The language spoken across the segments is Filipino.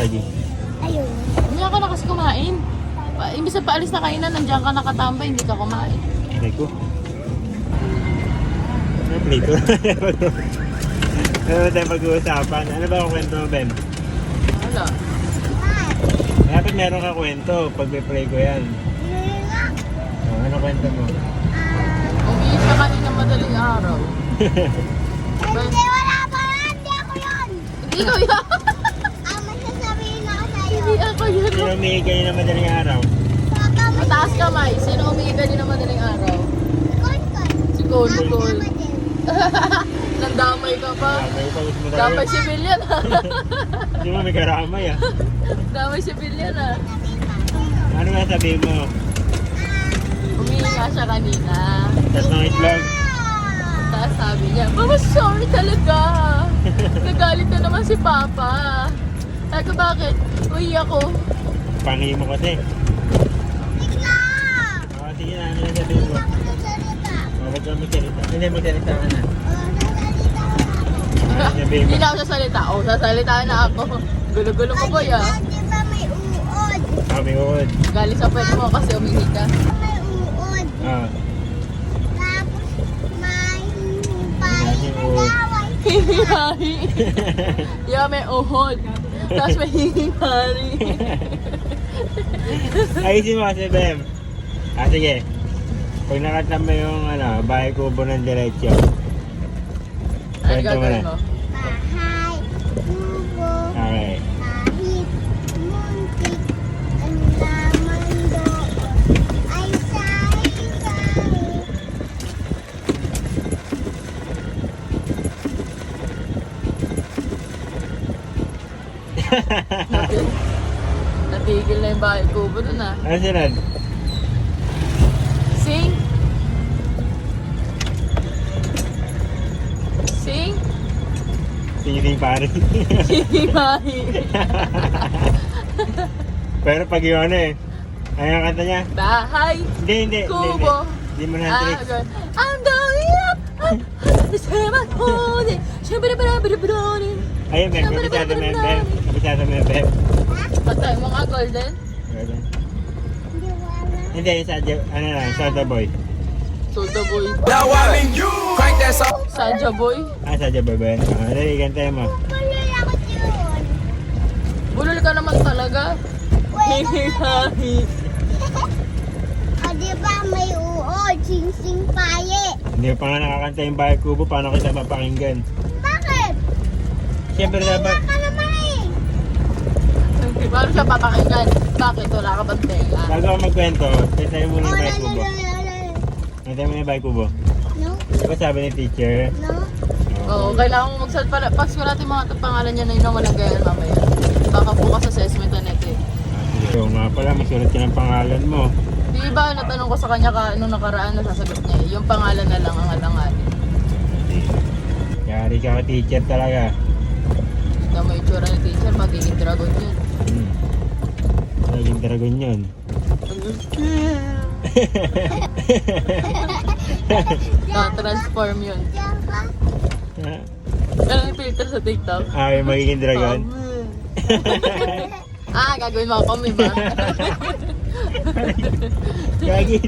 saging. Ayun. Umiyak ka na kasi kumain. Imbis na paalis na kainan, nandiyan ka nakatambay, hindi ka kumain. Aray ko. Ano plito? Ano ba tayo pag-uusapan? Ano ba ang kwento mo, Ben? Wala. Dapat meron ka kwento pag may-play ko yan. Oh, ano kwento mo? Umiyak ka kanina madaling araw. Hindi, wala pa yan. Hindi ako yun. Hindi ko yan. May sasabihin ako sa'yo. Hindi ako yun. Sino umihi kayo na madaling araw? Baka may Mataas kamay. Sino umiyak kanina madaling araw? kon-kon. Si Cole. Ako Cole. naman din. Nandamay ka pa. Damay pa, gusto mo tayo. Damay si Billion ha. Di mo may karamay ah. Damay si Billion ha. Ano nga sabihin mo? Umiyak nga siya kanina. Tatlong itlog? Tapos sabi niya, Mama, sorry talaga. Nagalit na naman si Papa. Sabi ko, bakit? Uy ako. Pangi mo kasi. Bigla! Oh, sige na, ano na sabihin mo? Magsasalita. Oh, ba't ka magsalita? Hindi, magsalita ka na. Sasalita ako. Ano sabihin mo? Hindi na ako sasalita. O, sasalita na ako. Gulo-gulo ko boy ah. Di ba may uod? Sabi ko, Galing sa pwede mo kasi umihi ka. May uod. ah, Tapos may May uod. laway. Hihihari. Yeah, may uhod. Tapos may hihihari. ayusin mo kasi, Bem. Ah, sige. Pag nakatap mo yung bahay kubo ng diretsyo. Ano Kwento mo gagawin na. mo? Bahay, kubo, Okay. kahit muntik, ang laman doon ay sari-sari. Natigil na yung bahay kubo dun ah. Ano sinad? Sing. Sing. Sing pare. Hihihari. Pero pag yung ano ano yung kanta niya? Bahay. Hindi. Kubo. Hindi mo na Ah, tricks. okay. I'm going up. Seven holding. Shabba-dabba-dabba-dabba-dabba. Ayun, Bem. Kabisado mo yung Bem. Kabisado mo yung Bem. Patay mo nga golden. Ganun. Hindi wala. Hindi, yung Sadya, ano lang, Sada Boy. Soda boy. Now I'm in you. Crank that song. Sadya boy. Ah, Sadya Boy ba yun? Ah, dali, gantayin mo. Kulay ako yun. Bulol ka naman talaga. Hihihari. O diba may uod, sing-sing paye. Hindi pa nga nakakanta yung bahay kubo, paano kita mapakinggan? Bakit? Siyempre dapat, Ka naman eh. Paano siya papakinggan? Bakit? Wala ka bang tenga? bago ako magkwento, kantayin mo na yung bahay kubo. No? Kantayin mo na yung bahay kubo. Di ba sabi ni teacher? No? Oo, kailangan mo magsalit para. Pax ko natin mga pangalan niya na yun ang walang gayan mamaya. Baka bukas assessment na neto eh. Sige, oo nga pala, masulat ka ng pangalan mo. Di ba natanong ko sa kanya nung nakaraan nasasagot niya eh. Yung pangalan na lang ang alanganin. Yari ka ka teacher talaga. Na may itsura ni teacher, magiging dragon yun. Naging dragon yun. Na-transform yun. Diyan ka? Ano yung filter sa TikTok? Ah, yung magiging dragon. Gagawin mo ako, may ba? Gagi.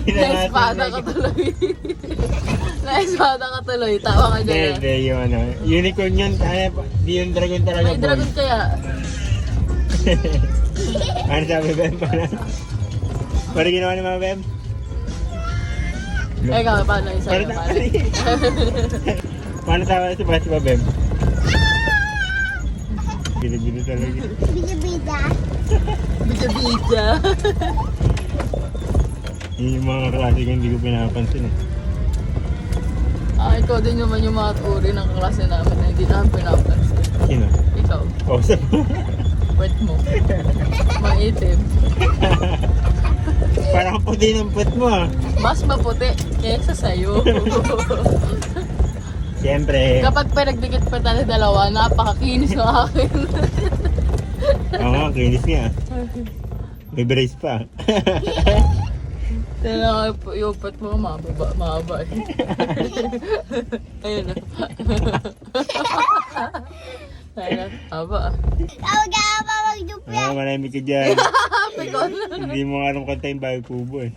Na-espada ka tuloy. Na-espada ka tuloy. Tawa ka Hindi, dyan. hindi, yung unicorn yun. Di yung dragon talaga. May dragon boy. kaya. Ano sabi Bem? Para ginawa ni Mama Bem? Ikaw, paano yung sa'yo? Paano tawa si Papa Bem? Bilo-bilo talaga. Bida-bida. Bida-bida. Yun yung mga klase ko hindi ko pinapansin eh. Ikaw din naman yung mga uri ng klase namin na hindi namin pinapansin. Sino? Ikaw, Kausap mo. wet mo. Maitim. Parang puti ng puwet mo ah. Mas maputi kaysa sa'yo. Siyempre. Kapag pinagdikit pa tayo dalawa, napakakinis ng akin. Oo nga, kinis niya. May brace pa. Tignan ko yung pat mo, mahaba eh. Ayun na. Kaya aba. Tawag ka pa mag-dupya. Ah, malamig ka dyan. Pikon. Hindi mo nga alam kanta yung bago kubo eh.